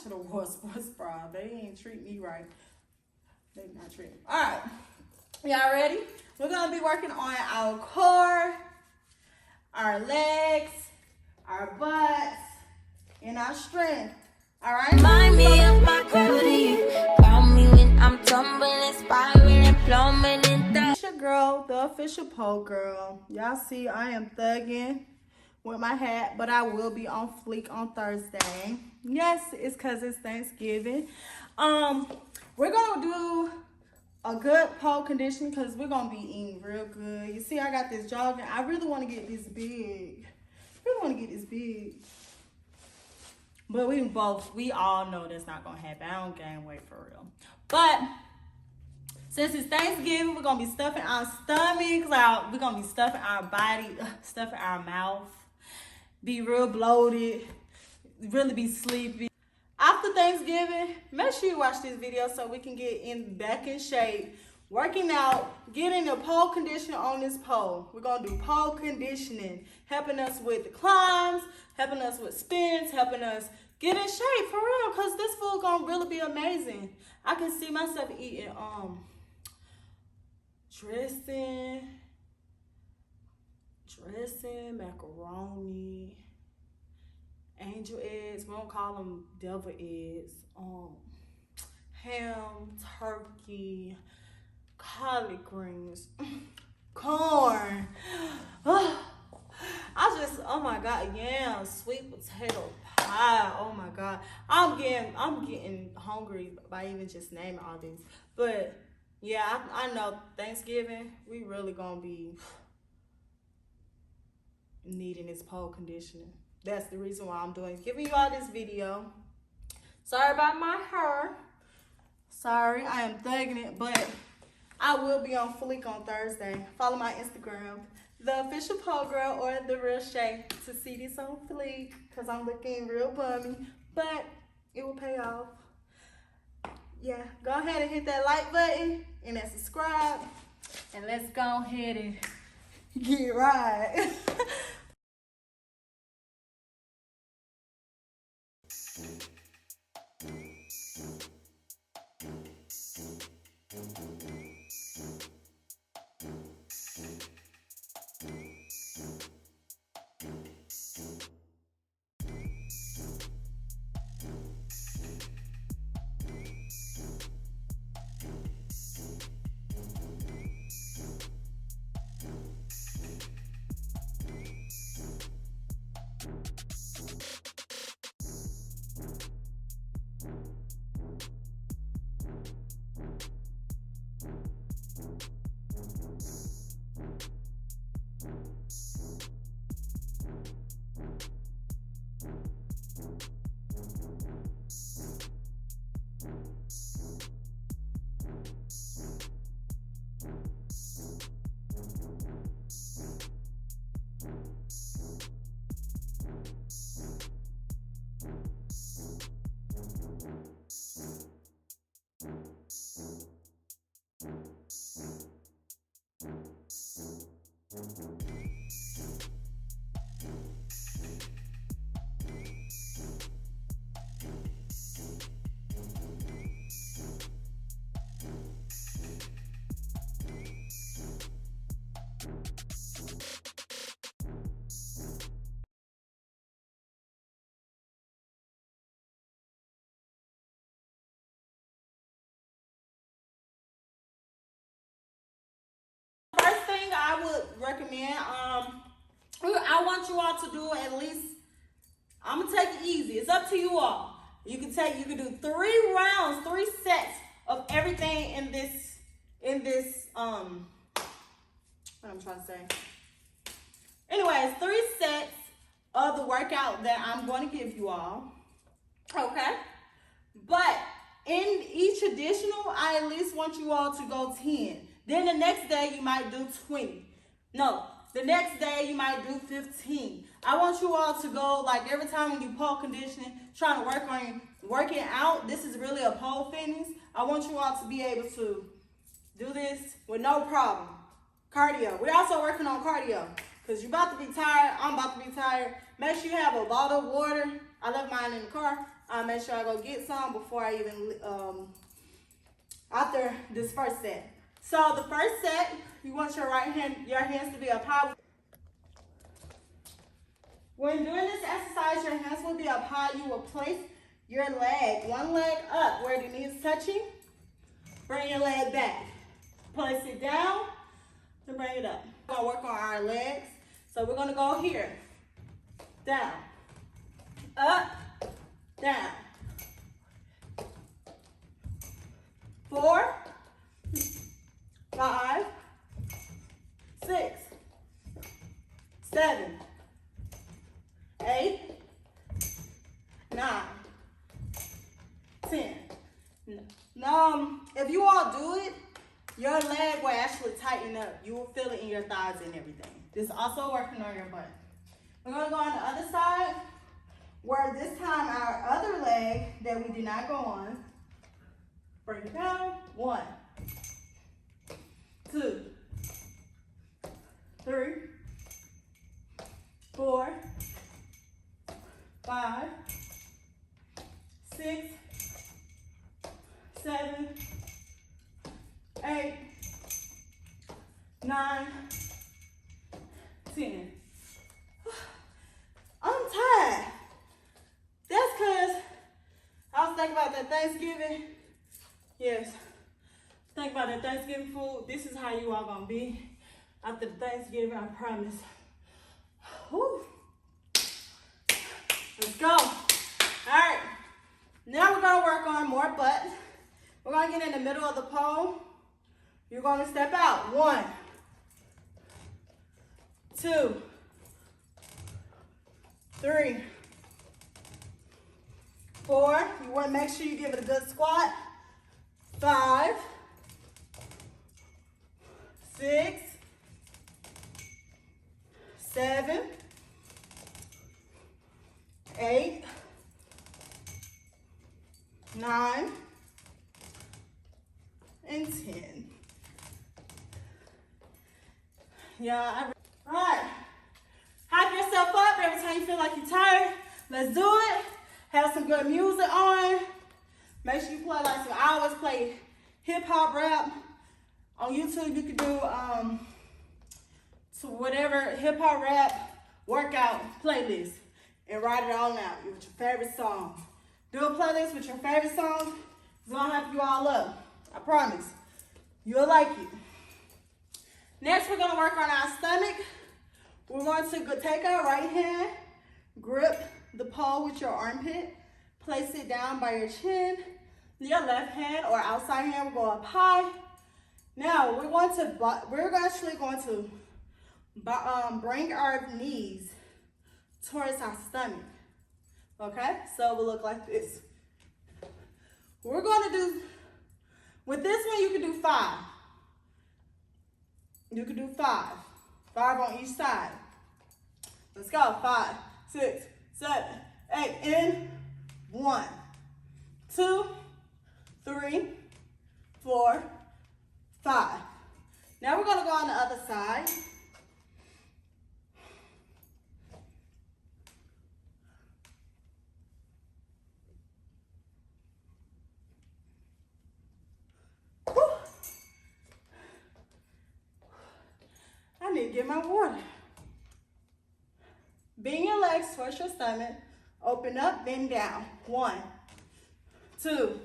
should have wore a sports bra. They ain't treat me right. They not treat me. All right. Y'all ready? We're going to be working on our core, our legs, our butts, and our strength. All right? Remind me of my gravity. Call me when I'm tumbling, spiraling, plummeting down. It's your girl, the official pole girl. Y'all see I am thugging with my hat, but I will be on fleek on Thursday. Yes, it's because it's Thanksgiving. We're going to do a good pole conditioning because we're going to be eating real good. You see, I got this jogging. I really want to get this big. But we all know that's not going to happen. I don't gain weight for real. But since it's Thanksgiving, we're going to be stuffing our stomachs out. We're going to be stuffing our body, stuffing our mouth. Be real bloated. Really be sleepy. After Thanksgiving, make sure you watch this video so we can get back in shape. Working out, getting the pole conditioning on this pole. We're going to do pole conditioning. Helping us with the climbs, helping us with spins, helping us get in shape for real. Because this food going to really be amazing. I can see myself eating dressing, macaroni, angel eggs, we don't call them devil eggs, ham, turkey, collard greens, corn. Oh my God, yams, sweet potato pie. Oh my God, I'm getting hungry by even just naming all these. But yeah, I know Thanksgiving, we really gonna be needing this pole conditioning. That's the reason why I'm giving you all this video. Sorry about my hair. Sorry, I am thugging it, but I will be on fleek on Thursday. Follow my Instagram, the official pole girl or the real Shay, to see this on fleek, because I'm looking real bummy, but it will pay off. Yeah, go ahead and hit that like button and that subscribe, and let's go ahead and get right. First thing I would recommend, I want you all to do at least, I'm gonna take it easy. It's up to you all. You can do 3 rounds, 3 sets of everything in this, what I'm trying to say. Anyways, 3 sets of the workout that I'm going to give you all. Okay? But in each additional, I at least want you all to go 10. Then the next day you might do 20. No, the next day you might do 15. I want you all to go, like every time when you pole conditioning, trying to work on working out, this is really a pole fitness. I want you all to be able to do this with no problem. Cardio. We're also working on cardio because you're about to be tired. I'm about to be tired. Make sure you have a bottle of water. I left mine in the car. I'll make sure I go get some before I even, after this first set. So the first set, you want your hands to be up high. When doing this exercise, your hands will be up high. You will place your leg, one leg up where the knee is touching. Bring your leg back. Place it down to bring it up. We're gonna work on our legs. So we're gonna go here. Down. Up. Down. 4, 5, 6, 7, 8, 9, 10. Now, if you all do it, your leg will actually tighten up. You will feel it in your thighs and everything. This is also working on your butt. We're gonna go on the other side, where this time our other leg that we did not go on, bring it down. 1, 2, 3, 4, 5, 6, 7, 8, 9, 10. I'm tired. That's because I was thinking about that Thanksgiving. Yes. Think about that Thanksgiving food. This is how you all gonna be after Thanksgiving, I promise. Whew. Let's go. All right. Now we're gonna work on more butt. We're gonna get in the middle of the pole. You're gonna step out. 1, 2, 3, 4. You wanna make sure you give it a good squat. 5, 6, 7, 8, 9, and 10. Yeah, all right. Hype yourself up every time you feel like you're tired. Let's do it. Have some good music on. Make sure you play like some hours, play hip hop, rap. On YouTube, you can do so whatever hip hop, rap, workout playlist and write it all out with your favorite songs. Do a playlist with your favorite songs. It's gonna help you all up. I promise. You'll like it. Next, we're gonna work on our stomach. We're going to take our right hand, grip the pole with your armpit, place it down by your chin. Your left hand or outside hand will go up high. Now we're actually going to bring our knees towards our stomach. Okay, so it will look like this. We're going to do, with this one you can do 5. You can do 5. 5 on each side. Let's go. 5, 6, 7, 8, and 1, 2, 3, 4, 5. Now we're going to go on the other side. Whew. I need to get my water. Bend your legs towards your stomach. Open up, bend down. 1, 2,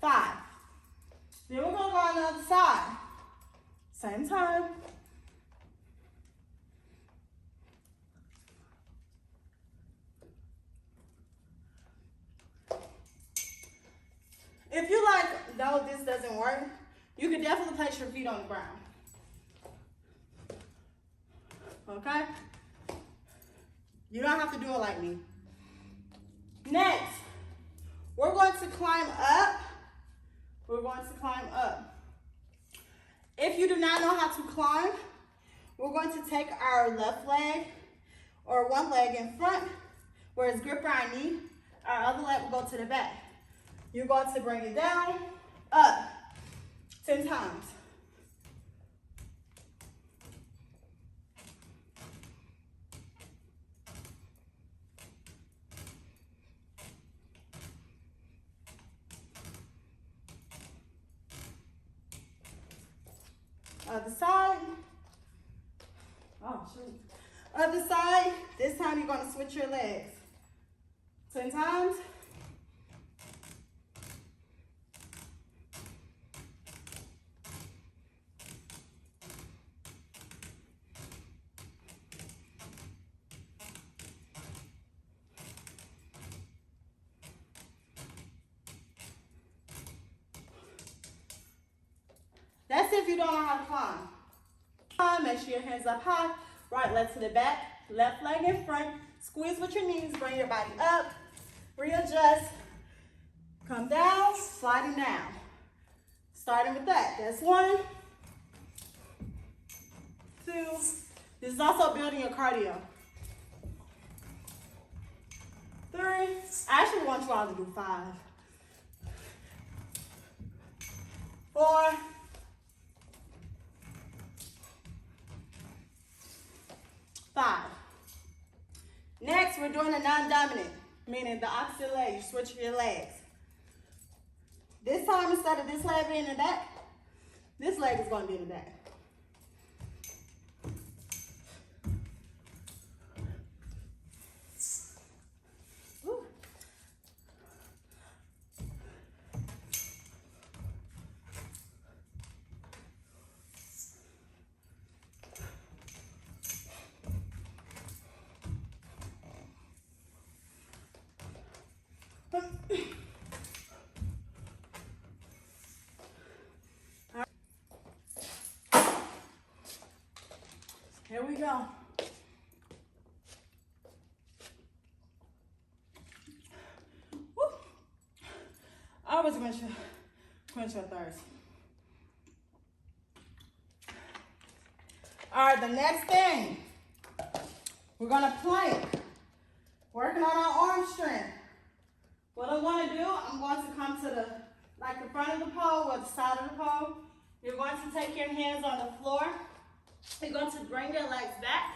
5. Then we're going to go on the other side. Same time. If you like, no, this doesn't work, you can definitely place your feet on the ground. Okay? You don't have to do it like me. Next, we're going to climb up. We're going to climb up. If you do not know how to climb, we're going to take our left leg or one leg in front where it's gripping our knee. Our other leg will go to the back. You're going to bring it down, up, 10 times. Other side. Oh, shoot. Other side. This time you're going to switch your legs. 10 times. That's if you don't know how to climb. Make sure your hands up high. Right leg to the back, left leg in front. Squeeze with your knees, bring your body up. Readjust. Come down, sliding down. Starting with that. That's 1, 2. This is also building your cardio. 3. I actually want you all to do 5. 4. 5. Next, we're doing a non-dominant, meaning the opposite leg. You switch your legs. This time, instead of this leg being in the back, this leg is going to be in the back. Woo. Here we go. Woo. Always quench your thirst. All right, the next thing, we're gonna plank. Working on our arm strength. What I'm going to do, I'm going to come to the front of the pole or the side of the pole. You're going to take your hands on the floor. You're going to bring your legs back.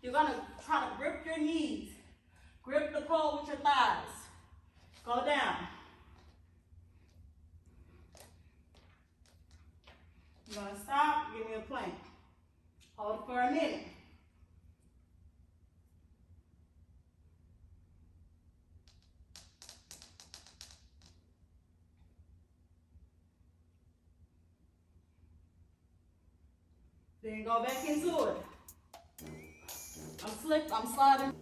You're going to try to grip your knees. Grip the pole with your thighs. Go down. You're going to stop. Give me a plank. Hold it for a minute. Then go back into it. I'm sliding.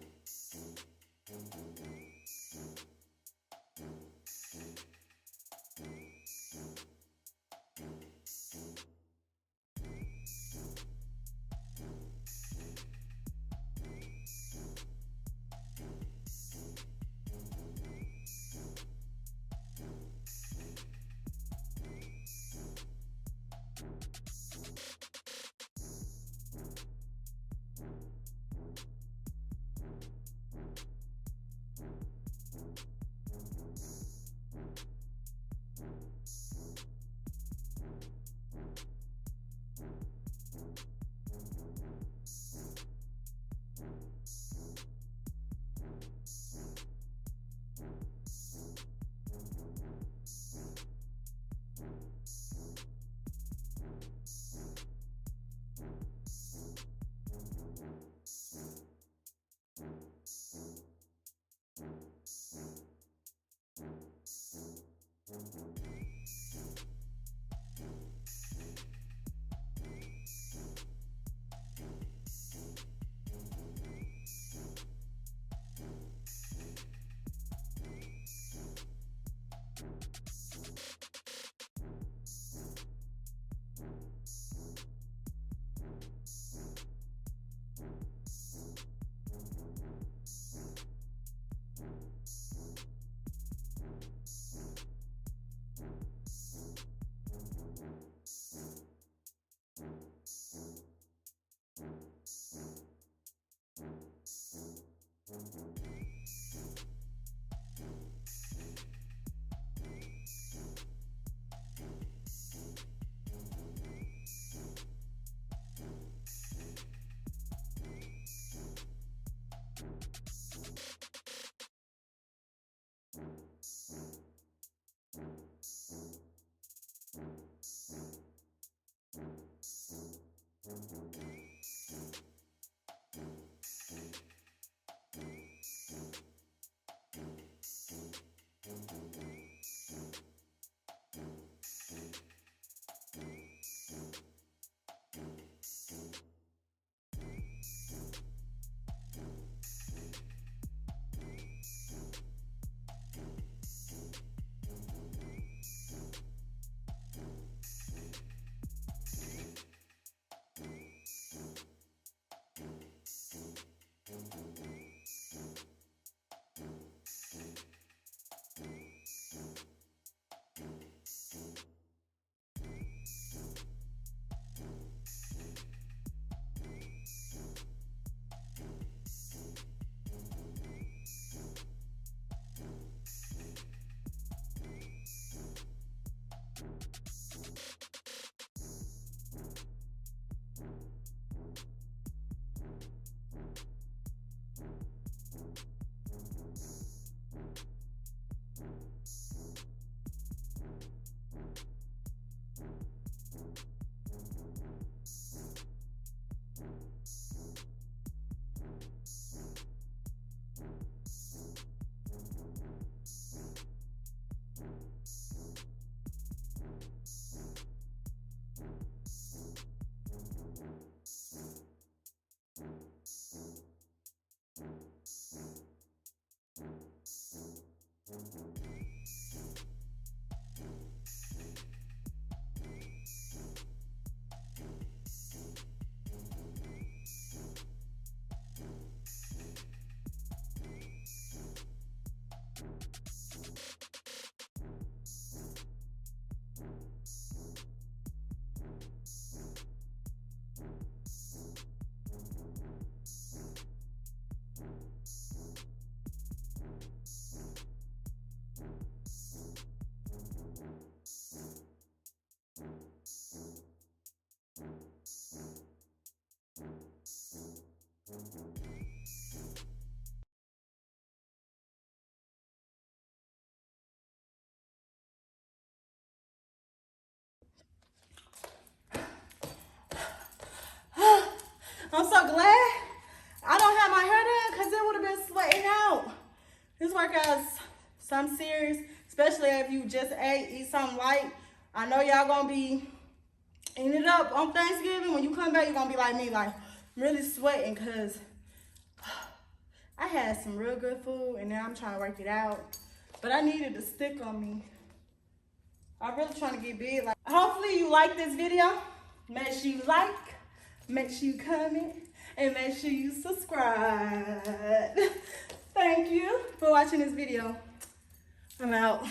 I'm so glad I don't have my hair done because it would have been sweating out. This workout's something serious, especially if you just eat something light. I know y'all gonna be eating it up on Thanksgiving. When you come back, you're gonna be like me, like really sweating because I had some real good food and now I'm trying to work it out. But I needed to stick on me. I'm really trying to get big. Like, hopefully you like this video. Make sure you like, make sure you comment, and make sure you subscribe. Thank you for watching this video. I'm out.